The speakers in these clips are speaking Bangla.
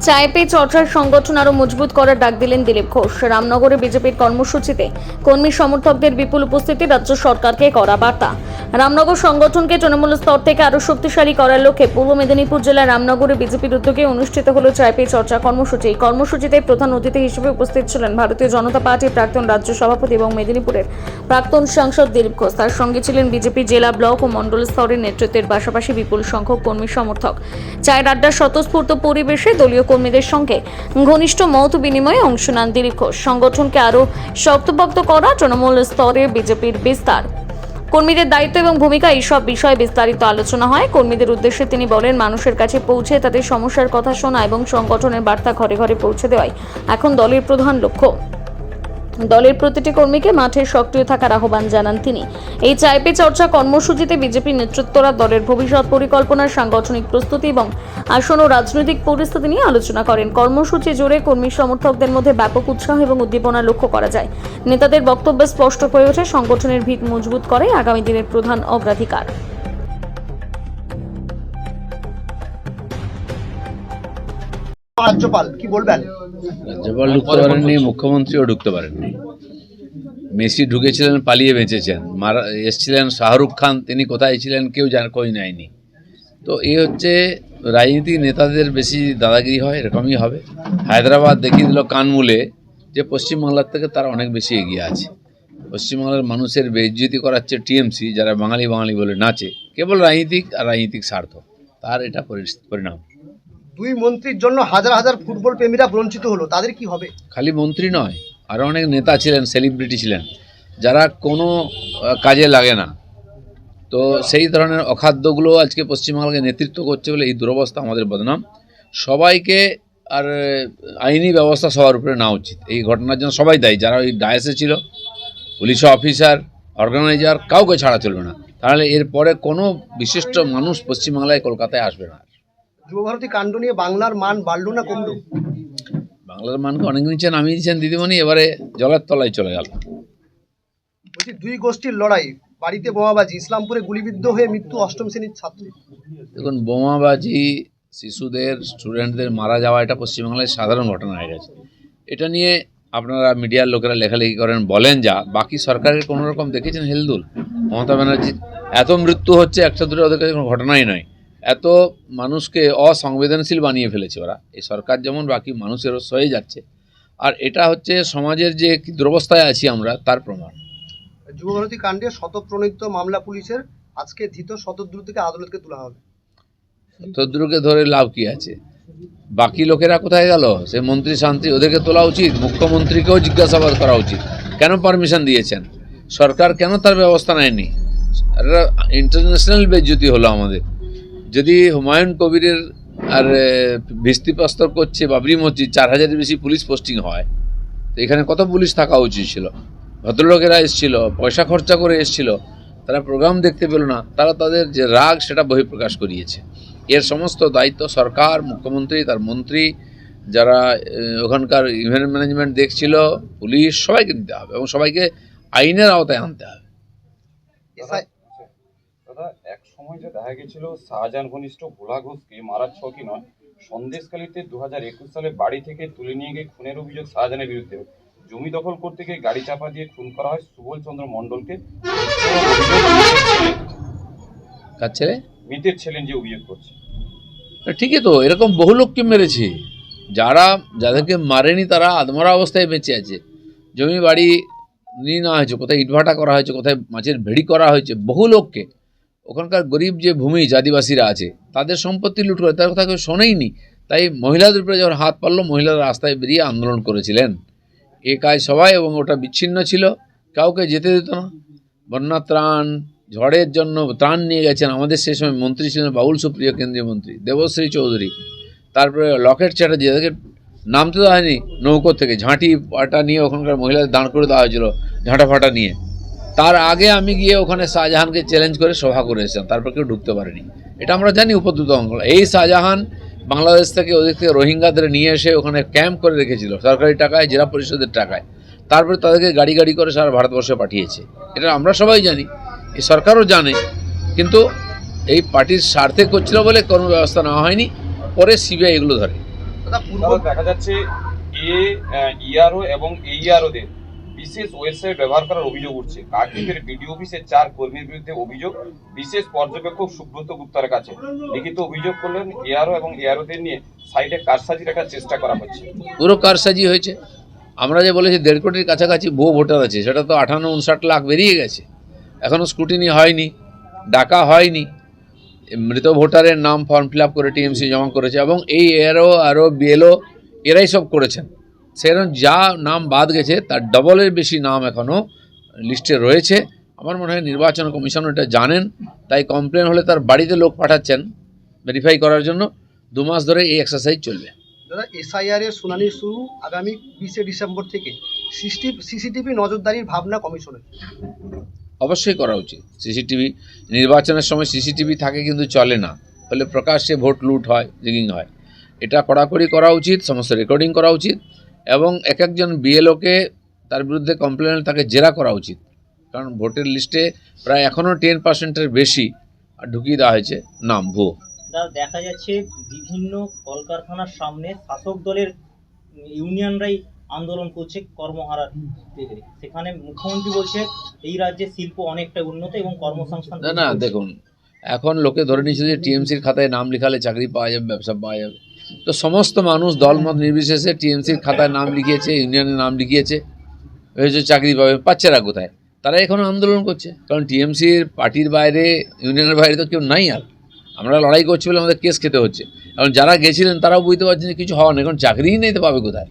চায় পে চর্চার সংগঠন আরো মজবুত করার ডাক দিলেন দিলীপ ঘোষ। রামনগরে বিজেপির কর্মসূচিতে কর্মী সমর্থকদের বিপুল উপস্থিতি, রাজ্য সরকারকে করা বার্তা। রামনগর সংগঠনকে তৃণমূল স্তর থেকে আরো শক্তিশালী করার লক্ষ্যে পূর্ব মেদিনীপুর জেলার রামনগরে বিজেপির উদ্যোগে অনুষ্ঠিত হলো চায় পে চর্চা কর্মসূচি। এই কর্মসূচিতে প্রধান অতিথি হিসেবে উপস্থিত ছিলেন ভারতীয় জনতা পার্টির প্রাক্তন রাজ্য সভাপতি এবং মেদিনীপুরের প্রাক্তন সাংসদ দিলীপ ঘোষ। তার সঙ্গে ছিলেন বিজেপি জেলা, ব্লক ও মণ্ডল স্তরের নেতৃত্বের পাশাপাশি বিপুল সংখ্যক কর্মী সমর্থক। চায়ের আড্ডার স্বতঃস্ফূর্ত পরিবেশে দলীয় কর্মীদের সঙ্গে ঘনিষ্ঠ মত বিনিময়ে অংশ নেন দিলীপ ঘোষ। সংগঠনকে আরও শক্তপোক্ত করা, তৃণমূল স্তরে বিজেপির বিস্তার, কর্মীদের দায়িত্ব এবং ভূমিকা, এইসব বিষয়ে বিস্তারিত আলোচনা হয়। কর্মীদের উদ্দেশ্যে তিনি বলেন, মানুষের কাছে পৌঁছে তাদের সমস্যার কথা শোনা এবং সংগঠনের বার্তা ঘরে ঘরে পৌঁছে দেওয়াই এখন দলের প্রধান লক্ষ্য। দলের প্রতিটি কর্মীকে মাঠে সক্রিয় থাকার আহ্বান জানান তিনি। এই চায় পে চর্চা কর্মসূচিতে বিজেপি নেতৃত্বরা দলের ভবিষ্যৎ পরিকল্পনা, সাংগঠনিক প্রস্তুতি এবং আসন্ন রাজনৈতিক পরিস্থিতি নিয়ে আলোচনা করেন। কর্মসূচি জুড়ে কর্মী সমর্থকদের মধ্যে ব্যাপক উৎসাহ এবং উদ্দীপনা লক্ষ্য করা যায়। নেতাদের বক্তব্যে স্পষ্ট হয়ে ওঠে, সংগঠনের ভিত মজবুত করে আগামী দিনের প্রধান অগ্রাধিকার। রাজ্যপাল কি বলবেন? রাজ্যপাল ঢুকতে পারেননি, মুখ্যমন্ত্রীও ঢুকতে পারেননি। মেসি ঢুকেছিলেন, পালিয়ে বেঁচেছেন। এসছিলেন শাহরুখ খান, তিনি কোথায় ছিলেন কেউ খোঁজ নেয়নি। তো এই হচ্ছে রাজনীতি, নেতাদের বেশি দাদাগিরি হয়, এরকমই হবে। হায়দ্রাবাদ দেখিয়ে দিল কান মুলে যে পশ্চিমবাংলার থেকে তারা অনেক বেশি এগিয়ে আছে। পশ্চিমবাংলার মানুষের বেইজ্জতি করাচ্ছে টিএমসি, যারা বাঙালি বাঙালি বলে নাচে, কেবল রাজনীতিক আর রাজনীতিক স্বার্থ, তার এটা পরিণাম। দুই মন্ত্রীর জন্য হাজার হাজার ফুটবল প্রেমীরা বঞ্চিত হলো, তাদের কি হবে? খালি মন্ত্রী নয়, আরও অনেক নেতা ছিলেন, সেলিব্রিটি ছিলেন, যারা কোনো কাজে লাগে না। তো সেই ধরনের অখাদ্যগুলো আজকে পশ্চিমবাংলাকে নেতৃত্ব করছে বলে এই দুরবস্থা, আমাদের বদনাম। সবাইকে আর আইনি ব্যবস্থা সবার উপরে নেওয়া উচিত। এই ঘটনার জন্য সবাই দায়ী, যারা ওই ডায়াসে ছিল, পুলিশ অফিসার, অর্গানাইজার, কাউকে ছাড়া চলবে না। তাহলে এরপরে কোনো বিশিষ্ট মানুষ পশ্চিমবাংলায়, কলকাতায় আসবে না। যুবভারতী কাণ্ড নিয়ে বাংলার মান বাড়লো না কমলো? বাংলার মানকে অনেক নিচে নামিয়ে দিয়েছেন দিদিমণি, এবারে জলের তলায় চলে গেল। বলছি, দুই গোষ্ঠীর লড়াই, বাড়িতে বোমাবাজি, ইসলামপুরে গুলিবিদ্ধ হয়ে মৃত্যু অষ্টম শ্রেণীর ছাত্র। দেখুন, বোমাবাজি, শিশুদের, স্টুডেন্টদের মারা যাওয়া, এটা পশ্চিমবাংলায় সাধারণ ঘটনা হয়ে গেছে। এটা নিয়ে আপনারা মিডিয়ার লোকেরা লেখালেখি করেন, বলেন, যা বাকি সরকারের কোনো রকম দেখেছেন হেলদুল? মমতা ব্যানার্জি এত মৃত্যু হচ্ছে, একটা দুটো, ওদের কাছে কোনো ঘটনাই নয়। এত মানুষকে অসংবেদনশীল বানিয়ে ফেলেছে ওরা। এই সরকার যেমন বাকি মানুষেরও সয়ে যাচ্ছে, আর এটা হচ্ছে সমাজের যে কি দুরবস্থায় আছি আমরা, তার প্রমাণ। যুবভারতী কাণ্ডে শতপ্রণীত মামলা পুলিশের, আজকে ধৃত শতদ্রুতকে আদালতকে তোলা হবে। শতদ্রুকে ধরে লাভ কি আছে? বাকি লোকেরা কোথায় গেল? সে মন্ত্রী শান্তি, ওদেরকে তোলা উচিত। মুখ্যমন্ত্রীকেও জিজ্ঞাসাবাদ করা উচিত, কেন পারমিশন দিয়েছেন সরকার, কেন তার ব্যবস্থা নেয়নি? এটা ইন্টারন্যাশনাল বেজ্জতি হলো আমাদের। যদি হুমায়ুন কবিরের আর ভিত্তিপ্রস্তর করছে বাবরি মসজিদ, 4000-এর বেশি পুলিশ পোস্টিং হয়, তো এখানে কত পুলিশ থাকা উচিত ছিল? ভদ্রলোকেরা এসেছিল, পয়সা খরচা করে এসেছিল, তারা প্রোগ্রাম দেখতে পেল না, তারা তাদের যে রাগ সেটা বহিঃপ্রকাশ করিয়েছে। এর সমস্ত দায়িত্ব সরকার, মুখ্যমন্ত্রী, তার মন্ত্রী, যারা ওখানকার ইভেন্ট ম্যানেজমেন্ট দেখছিল, পুলিশ, সবাইকে দিতে হবে এবং সবাইকে আইনের আওতায় আনতে হবে। দাদা, এক সময় যে দেখা গেছিল শাহজাহান ঘনিষ্ঠ ভোলা ঘোষকে মারার ছকি নয়, সন্দেশখালীতে 2021 সালে বাড়ি থেকে তুলে নিয়ে গিয়ে খুনের অভিযোগ শাহজাহানের বিরুদ্ধে। জমি দখল করতে গিয়ে গাড়ি চাপা দিয়ে খুন করা হয় সুবল চন্দ্র মণ্ডলকে। কার ছেলে? মৃতের ছেলে যে অভিযোগ করছে। ঠিকই তো, এরকম বহু লোককে মেরেছে। যাদেরকে মারেনি তারা আধমরা অবস্থায় বেঁচে আছে। জমি বাড়ি নিয়ে নেওয়া হয়েছে, কোথায় ইটভাটা করা হয়েছে, কোথায় মাছের ভেড়ি করা হয়েছে, বহু লোককে। ওখানকার গরিব যে ভূমিজ আদিবাসীরা আছে, তাদের সম্পত্তি লুট করে, তার কথা কেউ শোনেইনি। তাই মহিলাদের উপরে যখন হাত পারলো, মহিলারা রাস্তায় বেরিয়ে আন্দোলন করেছিলেন। এ কাজ সবাই, এবং ওটা বিচ্ছিন্ন ছিল, কাউকে যেতে দিত না। বন্যা ত্রাণ, ঝড়ের জন্য ত্রাণ নিয়ে গেছেন। আমাদের সেই সময় মন্ত্রী ছিলেন বাবুল সুপ্রিয়, কেন্দ্রীয় মন্ত্রী দেবশ্রী চৌধুরী, তারপরে লকেট চ্যাটার্জি, এদেরকে নামতে দেওয়া হয়নি নৌকো থেকে। ঝাঁটি পাটা নিয়ে ওখানকার মহিলাদের দাঁড় করে দেওয়া হয়েছিল, ঝাঁটা ফাটা নিয়ে। তার আগে আমি গিয়ে ওখানে শাহজাহানকে চ্যালেঞ্জ করে সভা করে এসেছিলাম, তারপর কেউ ঢুকতে পারেনি। এটা আমরা জানি, উপদ্রুত অঞ্চল। এই শাহজাহান বাংলাদেশ থেকে, ওদিক থেকে রোহিঙ্গাদের নিয়ে এসে ওখানে ক্যাম্প করে রেখেছিল সরকারি টাকায়, জেলা পরিষদের টাকায়। তারপরে তাদেরকে গাড়ি গাড়ি করে সারা ভারতবর্ষে পাঠিয়েছে। এটা আমরা সবাই জানি, এই সরকারও জানে, কিন্তু এই পার্টির স্বার্থে করছিল বলে কোনো ব্যবস্থা নেওয়া হয়নি। পরে সিবিআই এগুলো ধরে। দাদা পূর্ব তারপর দেখা যাচ্ছে ইআরও এবং এইআরওদের বিশেষ ওয়েবসাইট ব্যবহার করার অভিযোগ উঠছে। কাকদ্বীপের বিডিও অফিসের 4 কর্মীর বিরুদ্ধে অভিযোগ বিশেষ পর্যবেক্ষক সুব্রত গুপ্তার কাছে। লিখিত অভিযোগ করলেন এআরও এবং এআরওদের নিয়ে সাইটে কারসাজি রাখার চেষ্টা করা হচ্ছে। পুরো কারসাজি হয়েছে। আমরা যে বলেছি 1.5 কোটির কাছাকাছি ভুয়ো ভোটার আছে, সেটা তো 58-59 লাখ বেরিয়ে গেছে। এখনও স্ক্রুটিনি হয়নি, ডাকা হয়নি। মৃত ভোটারের নাম ফর্ম ফিল আপ করে টিএমসি জমা করেছে এবং এই এআরও আরও বিএলও এরাই সব করেছেন। সেরকম যা নাম বাদ গেছে তার ডবলের বেশি নাম এখনও লিস্টে রয়েছে। আমার মনে হয় নির্বাচন কমিশন এটা জানেন, তাই কমপ্লেন হলে তার বাড়িতে লোক পাঠাচ্ছেন ভেরিফাই করার জন্য। 2 মাস ধরে এই এক্সারসাইজ চলবে। দাদা এসআইআর এর শুনানি শুরু আগামী 20 ডিসেম্বর থেকে। সিসিটিভি নজরদারির ভাবনা কমিশনের। অবশ্যই করা উচিত। সিসিটিভি নির্বাচনের সময় সিসিটিভি থাকে কিন্তু চলে না, ফলে প্রকাশ্যে ভোট লুট হয়, রিগিং হয়। এটা কড়াকড়ি করা উচিত, সমস্ত রেকর্ডিং করা উচিত এবং এক একজন বিএলওকে তার বিরুদ্ধে কমপ্লেন তাকে জেরা করা উচিত। কারণ ভোটের লিস্টে প্রায় এখনও 10%-এর বেশি আর ঢুকিয়ে দেওয়া হয়েছে নাম ভুয়ো। দেখা যাচ্ছে বিভিন্ন কলকারখানার সামনে শাসক দলের ইউনিয়নরাই আন্দোলন করছে কর্মহারার থেকে। সেখানে মুখ্যমন্ত্রী বলছে এই রাজ্যে শিল্প অনেকটা উন্নত এবং কর্মসংস্থান। না দেখুন, এখন লোকে ধরে নিচ্ছে যে টিএমসির খাতায় নাম লেখালে চাকরি পাওয়া যাবে, ব্যবসা পাওয়া যাবে। তো সমস্ত মানুষ দলমত নির্বিশেষে টিএমসির খাতায় নাম লিখিয়েছে, ইউনিয়নের নাম লিখিয়েছে, হয়েছে চাকরি পাবে। পাচ্ছেরা কোথায়? তারা এখনও আন্দোলন করছে, কারণ টিএমসির পার্টির বাইরে, ইউনিয়নের বাইরে তো কেউ নাই। আর আমরা লড়াই করছি বলে আমাদের কেস খেতে হচ্ছে। এখন যারা গেছিলেন তারাও বুঝতে পারছেন যে কিছু হওয়া নেই, এখন চাকরিই নেই তো পাবে কোথায়?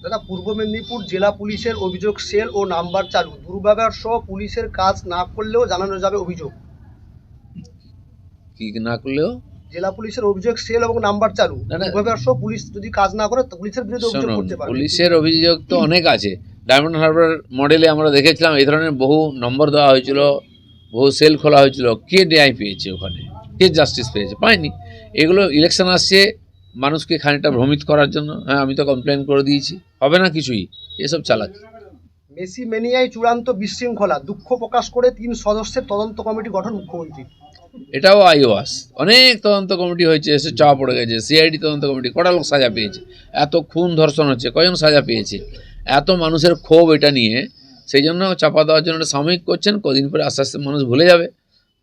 দাদা পূর্ব মেদিনীপুর জেলা পুলিশের অভিযোগ সেল ও নাম্বার চালু। দুর্ব্যবহার সহ পুলিশের কাজ না করলেও জানানো যাবে অভিযোগ। কি না করলেও জেলা পুলিশের অভিযোগ সেল এবং নাম্বার চালু। না। দুর্ব্যবহার সহ পুলিশ যদি কাজ না করে পুলিশের বিরুদ্ধে অভিযোগ শুনুন, করতে পারে। পুলিশের অভিযোগ তো অনেক আছে। ডায়মন্ড হারবার মডেলে আমরা দেখেছিলাম এই ধরনের বহু নম্বর দেওয়া হয়েছিল, বহু সেল খোলা হয়েছিল। কে ন্যায় পেয়েছে ওখানে? কে জাস্টিস পেয়েছে? পায়নি। এগুলো ইলেকশন আসছে মানুষকে খানিকটা ভ্রমিত করার জন্য। হ্যাঁ, আমি তো কমপ্লেন করে দিয়েছি, হবে না কিছুই, এসব চালাচ্ছে। মেসি মেনিয়ায় চূড়ান্ত বিশৃঙ্খলা, দুঃখ প্রকাশ করে 3 সদস্যের তদন্ত কমিটি গঠন মুখ্যমন্ত্রী। এটাও আইওয়াস। অনেক তদন্ত কমিটি হয়েছে, এসে চাওয়া পড়ে গেছে। সিআইডি তদন্ত কমিটি, কটা লোক সাজা পেয়েছে? এত খুন ধর্ষণ হচ্ছে, কজন সাজা পেয়েছে? এত মানুষের ক্ষোভ এটা নিয়ে, সেই জন্য চাপা দেওয়ার জন্য এটা সাময়িক করছেন। কদিন পরে আস্তে আস্তে মানুষ ভুলে যাবে।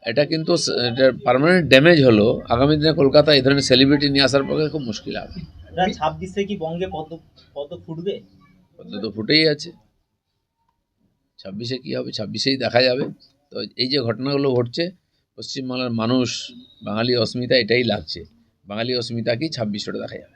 এটা কিন্তু এটা পার্মানেন্ট ড্যামেজ হলো। আগামী দিনে কলকাতা এই ধরনের সেলিব্রিটি নিয়ে আসার পক্ষে খুব মুশকিল হবে। 26-এ কি বঙ্গে পদ্ম ফুটবে? পদ্ম তো ফুটেই আছে। 26-এ কী হবে 26-এই দেখা যাবে। তো এই যে ঘটনাগুলো ঘটছে, পশ্চিমবাংলার মানুষ, বাঙালি অস্মিতা এটাই লাগছে। বাঙালি অস্মিতাকেই 26 দেখা যাবে।